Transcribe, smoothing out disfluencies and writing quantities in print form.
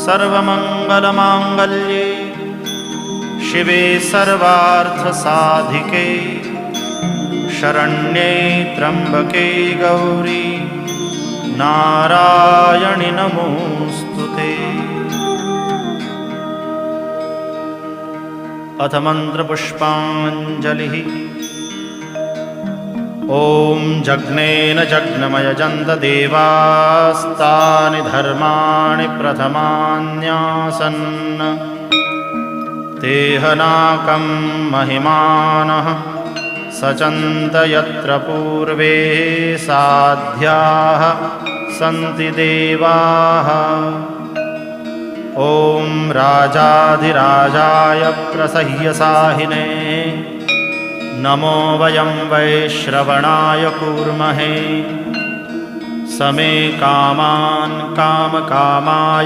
सर्वमङ्गलमाङ्गल्ये शिवे सर्वार्थसाधिके शरण्ये त्र्यम्बके गौरी नारायणि नमोऽस्तुते। अथ मन्त्रपुष्पाञ्जलिः। ॐ जग्नेन जग्नमयजन्त देवास्तानि धर्माणि प्रथमान्यासन् तेहनाकं महिमानः सचन्त यत्र पूर्वे साध्याः सन्ति देवाः। ॐ राजाधिराजाय प्रसह्यसाहिने नमो वयं वैश्रवणाय कूर्महे। समे कामान् कामकामाय